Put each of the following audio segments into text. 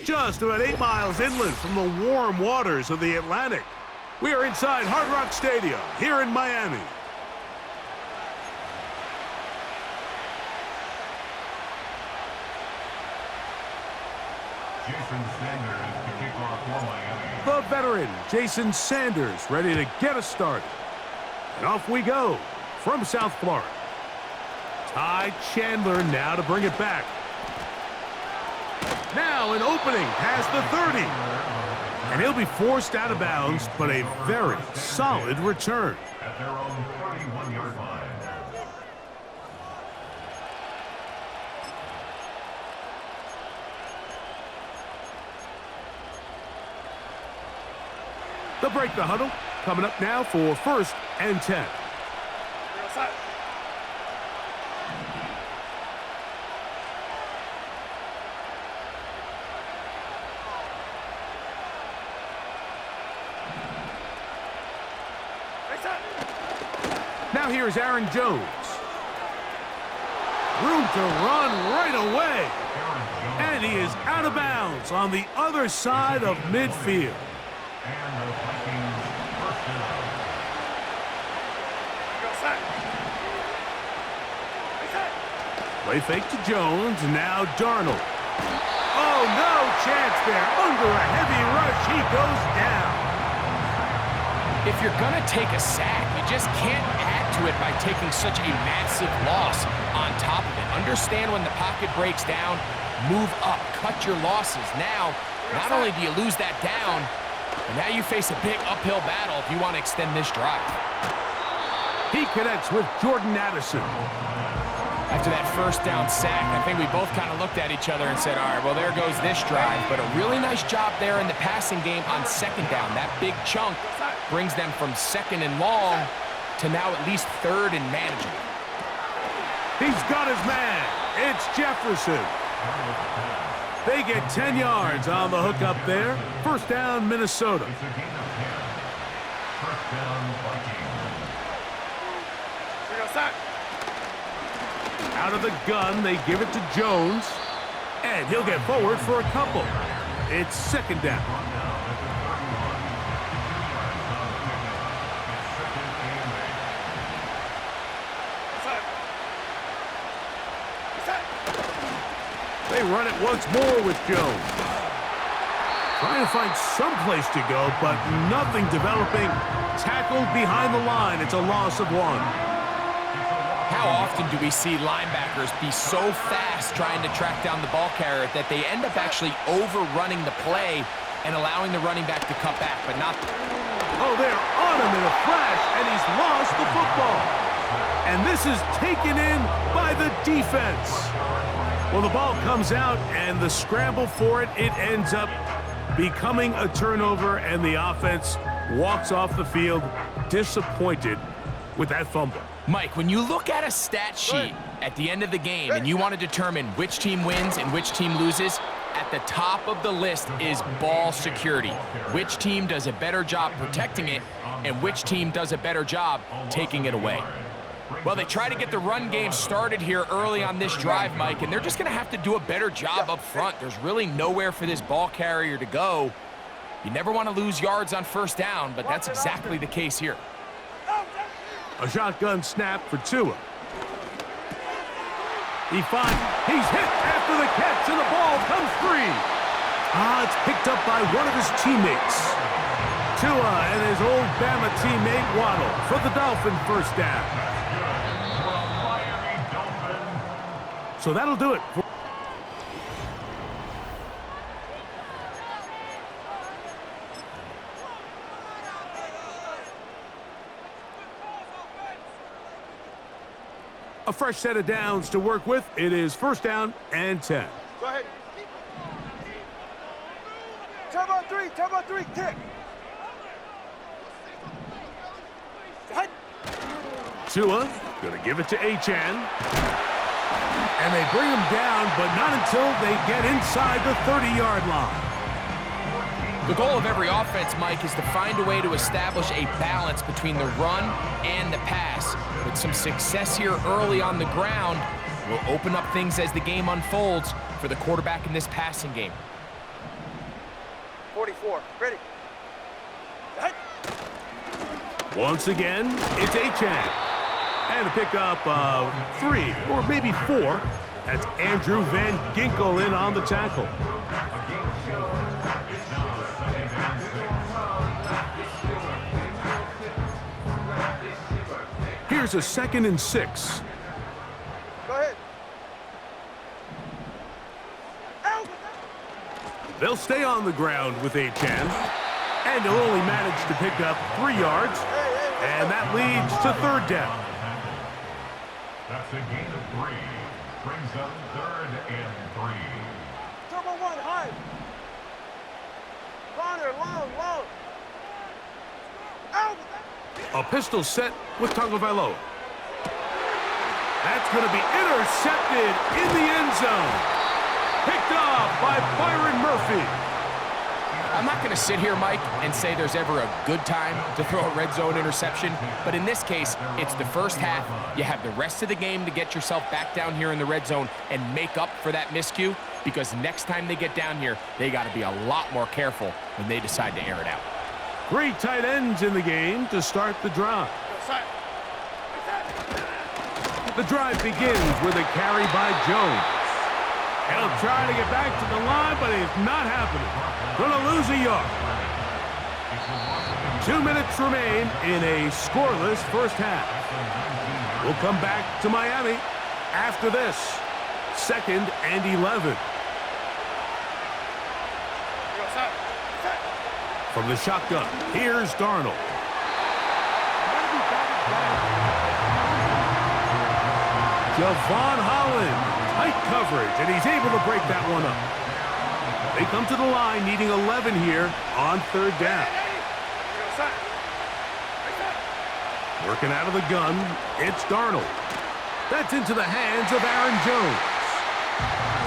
just about 8 miles inland from the warm waters of the Atlantic. We are inside Hard Rock Stadium here in Miami. Jason Sanders to kick off for Miami. The veteran, Jason Sanders, ready to get us started. And off we go from South Florida. Ty Chandler now to bring it back. Now an opening past the 30. And he'll be forced out of bounds, but a very solid return. At their own 31-yard line. They'll break the huddle. Coming up now for 1st and 10. Now here's Aaron Jones. Room to run right away. And he is out of bounds on the other side of midfield. And the Vikings first down. Play fake to Jones, now Darnold. Oh, no chance there. Under a heavy rush, he goes down. If you're going to take a sack, you just can't add to it by taking such a massive loss on top of it. Understand when the pocket breaks down, move up, cut your losses. Now, not only do you lose that down, but now you face a big uphill battle if you want to extend this drive. He connects with Jordan Addison. After that first down sack, I think we both kind of looked at each other and said, all right, well, there goes this drive. But a really nice job there in the passing game on 2nd down. That big chunk brings them from 2nd and long to now at least 3rd and manageable. He's got his man. It's Jefferson. They get 10 yards on the hook up there. 1st down, Minnesota. It's a gain of 10. First down, Vikings. Out of the gun, they give it to Jones. And he'll get forward for a couple. It's 2nd down. They run it once more with Jones. Trying to find some place to go, but nothing developing. Tackled behind the line. It's a loss of 1. How often do we see linebackers be so fast trying to track down the ball carrier that they end up actually overrunning the play and allowing the running back to cut back, but not... Oh, they're on him in a flash, and he's lost the football. And this is taken in by the defense. Well, the ball comes out, and the scramble for it, it ends up becoming a turnover, and the offense walks off the field disappointed with that fumble. Mike, when you look at a stat sheet at the end of the game and you want to determine which team wins and which team loses, at the top of the list is ball security. Which team does a better job protecting it and which team does a better job taking it away. Well, they try to get the run game started here early on this drive, Mike, and they're just going to have to do a better job up front. There's really nowhere for this ball carrier to go. You never want to lose yards on 1st down, but that's exactly the case here. A shotgun snap for Tua. He's hit after the catch, and the ball comes free. It's picked up by one of his teammates. Tua and his old Bama teammate Waddle for the Dolphin 1st down. So that'll do it. A fresh set of downs to work with. It is 1st down and 10. Go ahead. Turbo 3, kick. Tua gonna give it to H.N. And they bring him down, but not until they get inside the 30-yard line. The goal of every offense, Mike, is to find a way to establish a balance between the run and the pass. With some success here early on the ground, will open up things as the game unfolds for the quarterback in this passing game. 44. Ready. Hit. Once again, it's H2H. And to pick up 3 or maybe 4, that's Andrew Van Ginkel in on the tackle. Here's a 2nd and 6. Go ahead. Out. They'll stay on the ground with H2H, and he'll only manage to pick up 3 yards, and that leads to 3rd down. That's a gain of 3. Brings up 3rd and 3. Turbo 1, high. Corner, long. Out. A pistol set with Tagovailoa. That's going to be intercepted in the end zone. Picked off by Byron Murphy. I'm not going to sit here, Mike, and say there's ever a good time to throw a red zone interception, but in this case, it's the first half. You have the rest of the game to get yourself back down here in the red zone and make up for that miscue, because next time they get down here, they got to be a lot more careful when they decide to air it out. 3 tight ends in the game to start the drive. The drive begins with a carry by Jones. He'll try to get back to the line, but it's not happening. Gonna lose a yard. 2 minutes remain in a scoreless first half. We'll come back to Miami after this. 2nd and 11. From the shotgun, here's Darnold. Javon Holland, tight coverage, and he's able to break that one up. They come to the line needing 11 here on 3rd down. Working out of the gun, it's Darnold. That's into the hands of Aaron Jones.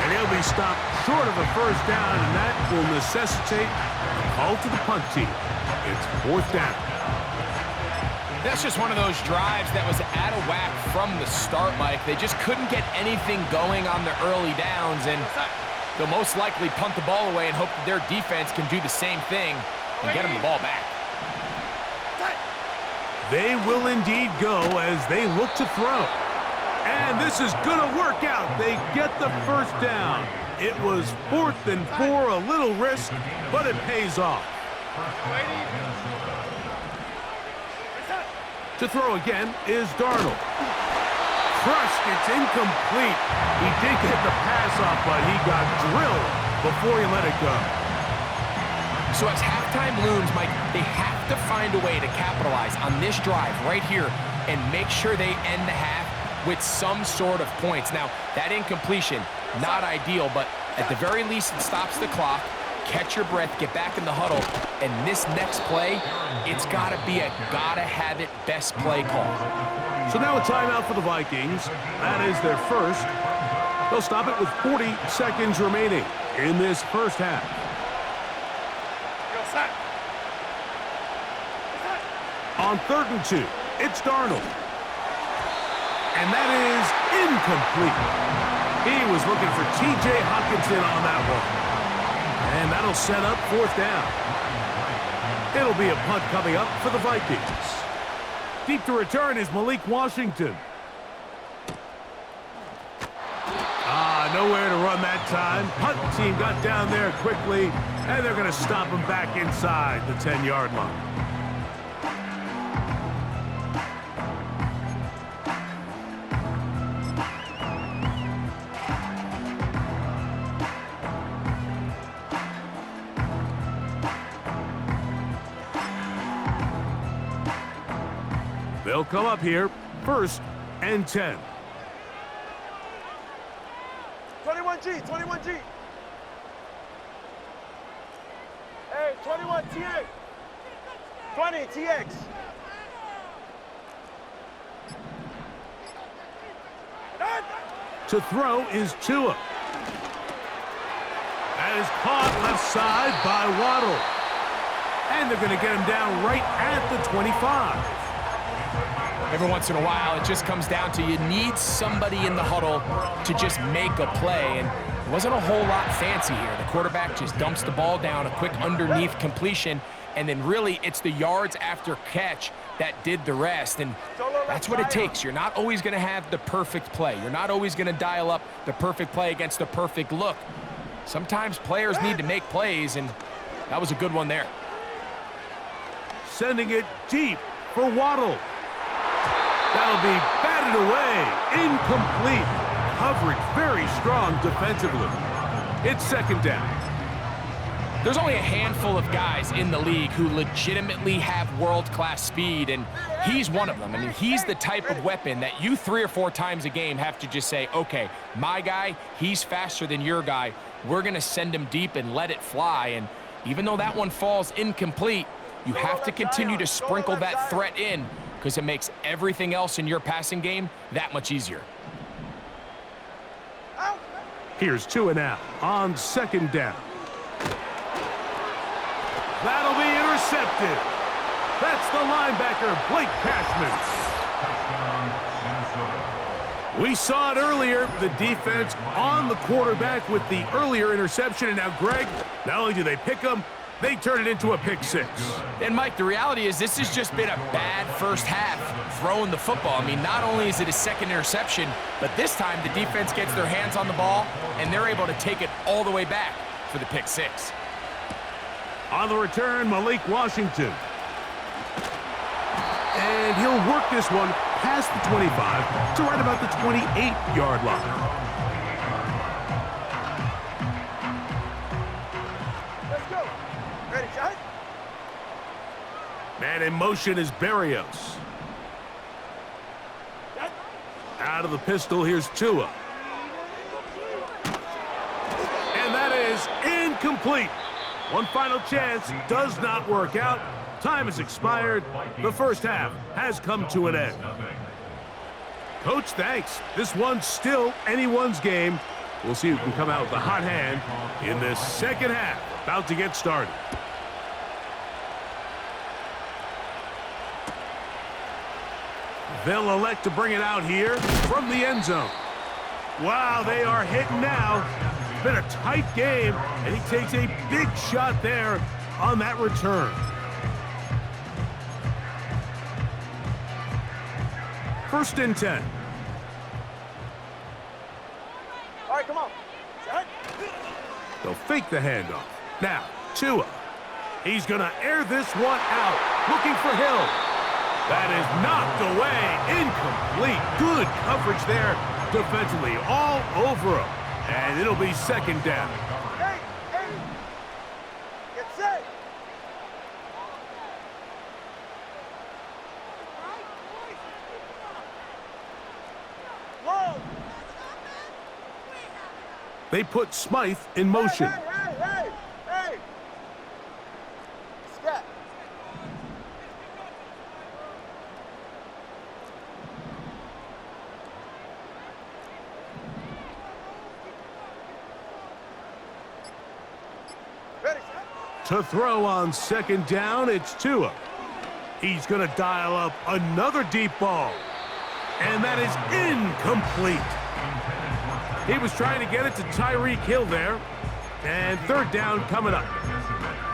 And he'll be stopped short of a 1st down, and that will necessitate a call to the punt team. It's 4th down. That's just one of those drives that was out of whack from the start, Mike. They just couldn't get anything going on the early downs, and they'll most likely punt the ball away and hope that their defense can do the same thing and get them the ball back. They will indeed go as they look to throw. And this is going to work out. They get the 1st down. It was 4th and 4, a little risk, but it pays off. To throw again is Darnold. Crushed, it's incomplete. He did get the pass off, but he got drilled before he let it go. So as halftime looms, Mike, they have to find a way to capitalize on this drive right here and make sure they end the half with some sort of points. Now, that incompletion, not ideal, but at the very least, it stops the clock. Catch your breath, get back in the huddle, and this next play, it's got to be a gotta-have-it best play call. So now a timeout for the Vikings. That is their first. They'll stop it with 40 seconds remaining in this first half. On 3rd and 2, it's Darnold. And that is incomplete. He was looking for T.J. Hockenson on that one. And that'll set up 4th down. It'll be a punt coming up for the Vikings. Deep to return is Malik Washington. Nowhere to run that time. Punt team got down there quickly, and they're going to stop him back inside the 10-yard line. They'll come up here, 1st and 10. 21G, 21G. Hey, 21 TX. 20 TX. To throw is Tua. That is caught left side by Waddle. And they're going to get him down right at the 25. Every once in a while, it just comes down to you need somebody in the huddle to just make a play. And Wasn't a whole lot fancy here. The quarterback just dumps the ball down, a quick underneath completion, and then really it's the yards after catch that did the rest, and that's what it takes. You're not always going to have the perfect play. You're not always going to dial up the perfect play against the perfect look. Sometimes players need to make plays, and that was a good one there. Sending it deep for Waddle. That'll be batted away. Incomplete. Coverage very strong defensively. It's second down. There's only a handful of guys in the league who legitimately have world-class speed, and he's one of them. I mean, he's the type of weapon that you 3 or 4 times a game have to just say, okay, my guy, he's faster than your guy. We're going to send him deep and let it fly. And even though that one falls incomplete, you have to continue to sprinkle that threat in because it makes everything else in your passing game that much easier. Here's Tua now on second down. That'll be intercepted. That's the linebacker, Blake Cashman. We saw it earlier, the defense on the quarterback with the earlier interception, and now, Greg, not only do they pick him, they turn it into a pick 6. And, Mike, the reality is this has just been a bad first half throwing the football. I mean, not only is it a second interception, but this time the defense gets their hands on the ball, and they're able to take it all the way back for the pick 6. On the return, Malik Washington. And he'll work this one past the 25 to right about the 28-yard line. Man in motion is Berrios. Out of the pistol, here's Tua. And that is incomplete. One final chance, does not work out. Time has expired. The first half has come to an end. Coach, thanks. This one's still anyone's game. We'll see who can come out with the hot hand in this second half. About to get started. They'll elect to bring it out here from the end zone. Wow, they are hitting now. It's been a tight game, and he takes a big shot there on that return. First and 10. All right, come on. Set. They'll fake the handoff. Now, Tua. He's going to air this one out. Looking for Hill. That is knocked away. Incomplete. Good coverage there defensively. All over him. And it'll be second down. Hey, hey. Get set. Whoa. They put Smythe in motion. Hey. Scat. Ready, set. To throw on second down, it's Tua. He's going to dial up another deep ball. And that is incomplete. He was trying to get it to Tyreek Hill there. And third down coming up.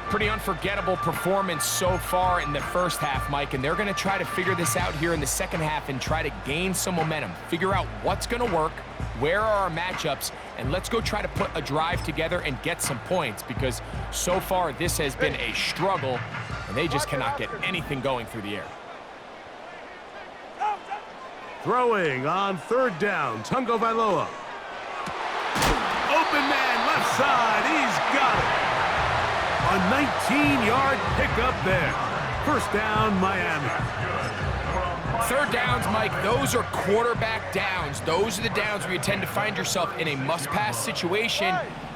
Pretty unforgettable performance so far in the first half, Mike, and they're going to try to figure this out here in the second half and try to gain some momentum, figure out what's going to work, where are our matchups, and let's go try to put a drive together and get some points, because so far this has been a struggle, and they just cannot get anything going through the air. Throwing on third down, Tungo Vailoa. Open man, left side, he's got it. A 19-yard pickup there. First down, Miami. Third downs, Mike, those are quarterback downs. Those are the downs where you tend to find yourself in a must-pass situation,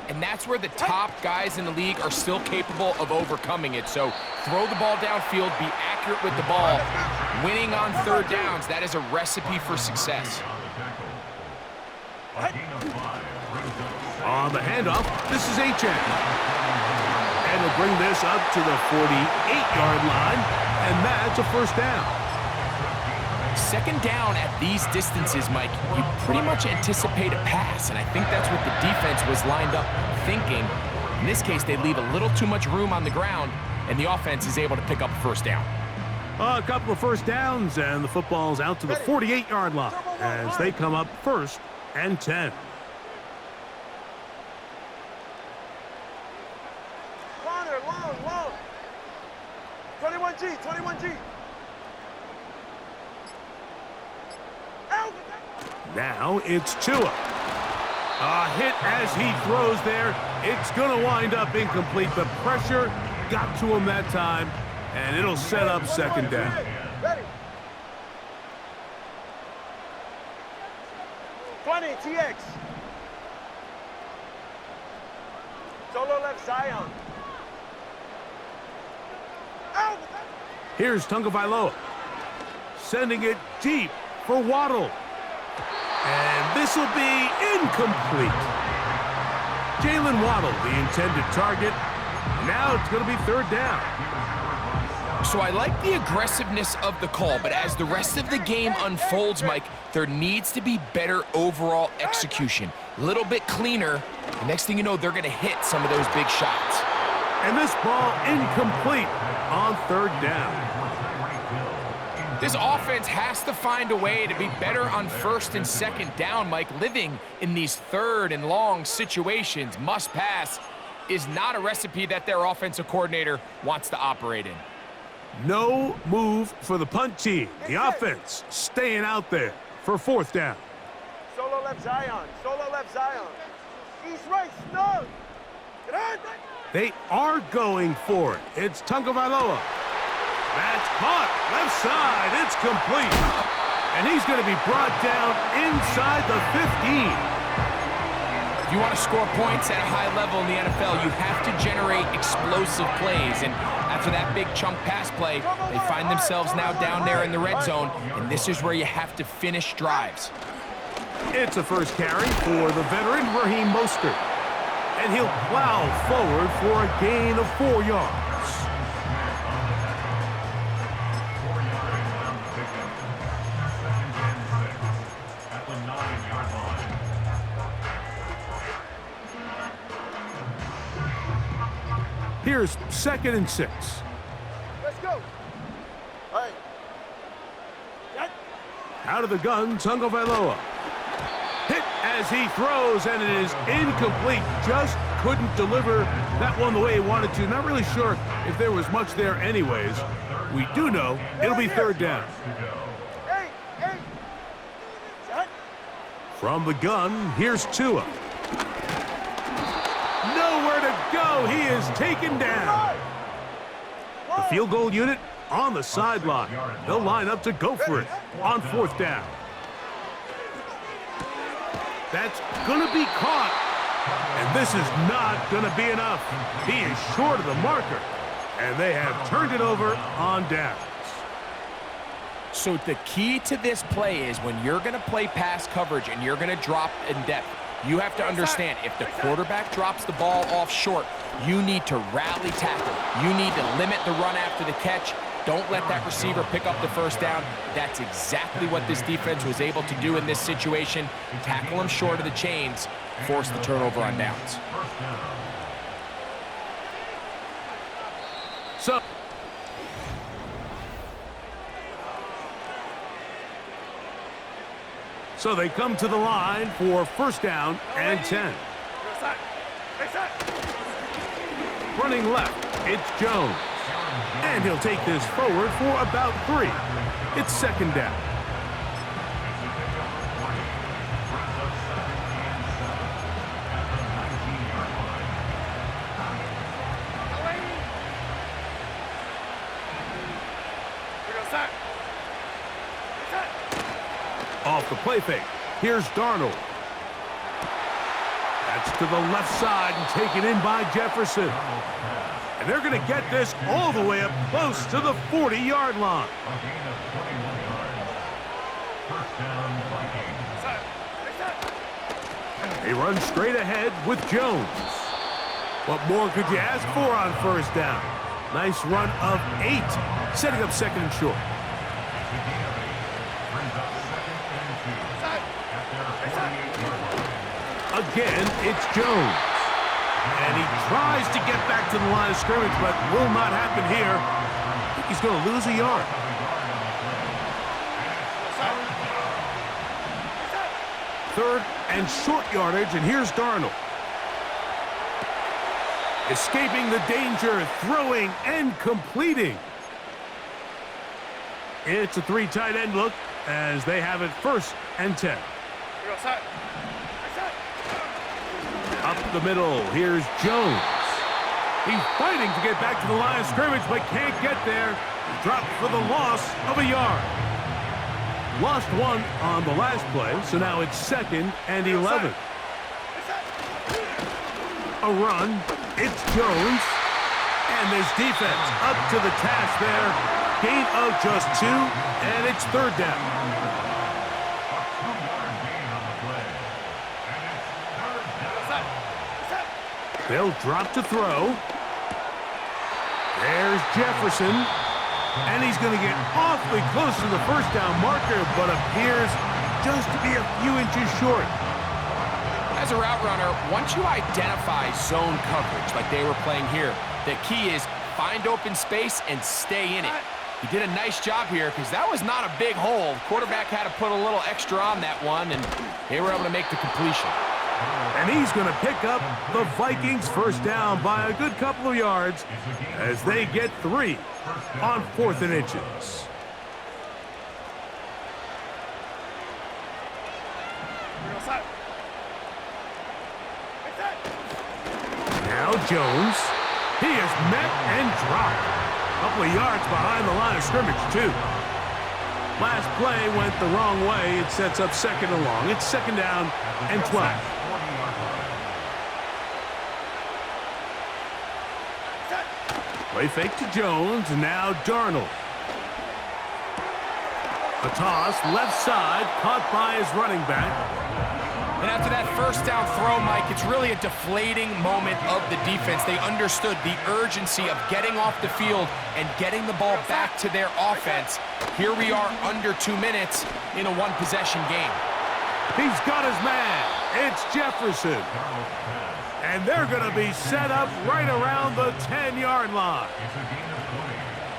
and that's where the top guys in the league are still capable of overcoming it. So throw the ball downfield, be accurate with the ball. Winning on third downs, that is a recipe for success. On the handoff, this is H2H. And they'll bring this up to the 48-yard line, and that's a first down. second down at these distances, Mike, you pretty much anticipate a pass, and I think that's what the defense was lined up thinking. In this case, they leave a little too much room on the ground, and the offense is able to pick up a first down. A couple of first downs, and the football's out to the 48-yard line as they come up 1st and 10. Corner, long. 21G. Out. Now it's Tua. A hit as he throws there. It's going to wind up incomplete. The pressure got to him that time, and it'll set up second down. Ready. 20, TX. Solo left Zion. Out. Here's Tagovailoa. Sending it deep for Waddle. And this will be incomplete. Jalen Waddle, the intended target. Now it's going to be third down. So I like the aggressiveness of the call, but as the rest of the game unfolds, Mike, there needs to be better overall execution. A little bit cleaner. The next thing you know, they're going to hit some of those big shots. And this ball incomplete on third down. This offense has to find a way to be better on first and second down, Mike. Living in these third and long situations, must pass, is not a recipe that their offensive coordinator wants to operate in. No move for the punt team. The offense staying out there for fourth down. Solo left Zion. East right, snug. Get on. They are going for it. It's Tagovailoa. That's caught. Left side. It's complete. And he's going to be brought down inside the 15. If you want to score points at a high level in the NFL, you have to generate explosive plays. And after that big chunk pass play, they find themselves now down there in the red zone. And this is where you have to finish drives. It's a first carry for the veteran Raheem Mostert. And he'll plow forward for a gain of 4 yards. Here's 2nd and 6. Let's go. All right. Out of the gun, Tagovailoa. Hit as he throws, and it is incomplete. Just couldn't deliver that one the way he wanted to. Not really sure if there was much there anyways. We do know it'll be third down. Hey. Set. From the gun, here's Tua. Nowhere to go. He is taken down. The field goal unit on the sideline. They'll line up to go for it on fourth down. That's going to be caught. And this is not going to be enough. He is short of the marker. And they have turned it over on downs. So the key to this play is when you're going to play pass coverage and you're going to drop in depth, you have to understand if the quarterback drops the ball off short, you need to rally tackle. You need to limit the run after the catch. Don't let that receiver pick up the first down. That's exactly what this defense was able to do in this situation. Tackle him short of the chains, force the turnover on downs. So they come to the line for first down and 10. Running left, it's Jones. And he'll take this forward for about 3. It's second down. Off the play fake. Here's Darnold. That's to the left side and taken in by Jefferson. And they're going to get this all the way up close to the 40-yard line. They run straight ahead with Jones. What more could you ask for on first down? Nice run of 8, setting up second and short. again, it's Jones. And he tries to get back to the line of scrimmage, but will not happen here. I think he's going to lose a yard. Third and short yardage, and here's Darnold. Escaping the danger, throwing and completing. It's a 3 tight end look as they have it 1st and 10. Up the middle, here's Jones. He's fighting to get back to the line of scrimmage, but can't get there. Dropped for the loss of a yard. Lost 1 on the last play, so now it's 2nd and 11. A run, it's Jones. And this defense up to the task there. Gain of just 2, and it's 3rd down. They'll drop to throw. There's Jefferson. And he's going to get awfully close to the 1st down marker, but appears just to be a few inches short. As a route runner, once you identify zone coverage like they were playing here, the key is find open space and stay in it. He did a nice job here because that was not a big hole. The quarterback had to put a little extra on that one, and they were able to make the completion. And he's going to pick up the Vikings' 1st down by a good couple of yards as they get 3 on 4th and inches. Now Jones. He is met and dropped. A couple of yards behind the line of scrimmage, too. Last play went the wrong way. It sets up 2nd and long. It's 2nd down and 12. Play fake to Jones, and now Darnold. A toss, left side, caught by his running back. And after that 1st down throw, Mike, it's really a deflating moment of the defense. They understood the urgency of getting off the field and getting the ball back to their offense. Here we are under 2 minutes in a 1-possession game. He's got his man. It's Jefferson. And they're going to be set up right around the 10-yard line.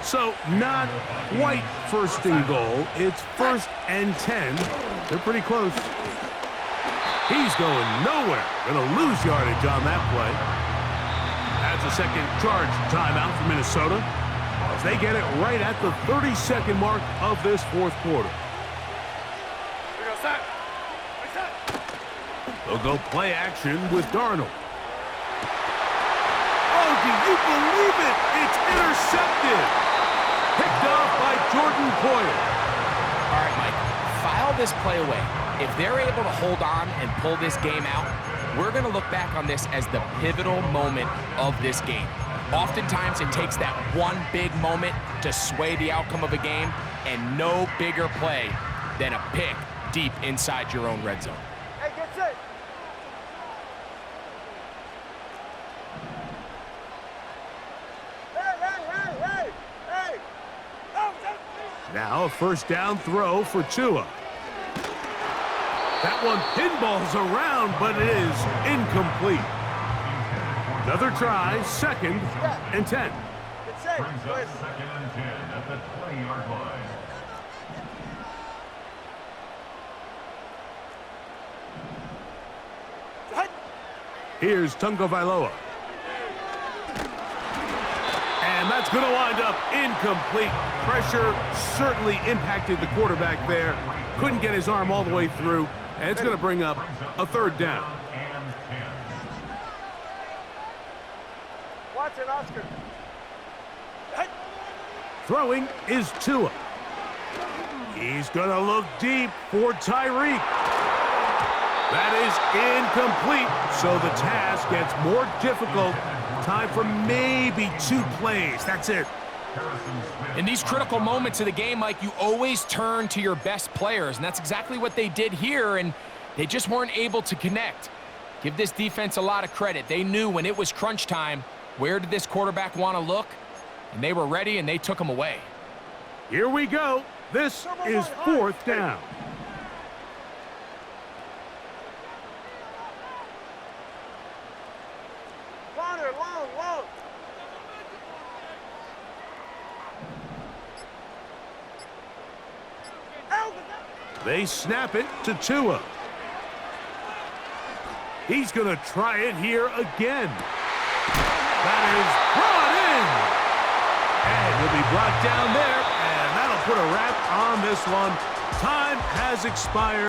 So not quite 1st and goal. It's 1st and 10. They're pretty close. He's going nowhere. Going to lose yardage on that play. That's a 2nd charge timeout for Minnesota as they get it right at the 32nd mark of this 4th quarter. They'll go play action with Darnold. Oh, do you believe it? It's intercepted. Picked off by Jordan Poyer. All right, Mike, file this play away. If they're able to hold on and pull this game out, we're going to look back on this as the pivotal moment of this game. Oftentimes, it takes that one big moment to sway the outcome of a game, and no bigger play than a pick deep inside your own red zone. Hey, get set. Hey. Now a 1st down throw for Tua. That one pinballs around, but it is incomplete. Another try, 2nd and 10. Get set. Brings up 2nd and 10 at the 20-yard line. Here's Tungo Vailoa. And that's going to wind up incomplete. Pressure certainly impacted the quarterback there. Couldn't get his arm all the way through. And it's going to bring up a 3rd down. Watch it, Oscar. Throwing is Tua. He's going to look deep for Tyreek. That is incomplete, so the task gets more difficult. Time for maybe 2 plays. That's it. In these critical moments of the game, Mike, you always turn to your best players, and that's exactly what they did here, and they just weren't able to connect. Give this defense a lot of credit. They knew when it was crunch time, where did this quarterback want to look, and they were ready, and they took him away. Here we go. This is 4th down. Long. They snap it to Tua. He's going to try it here again. That is brought in. And he'll be brought down there, and that'll put a wrap on this one. Time has expired.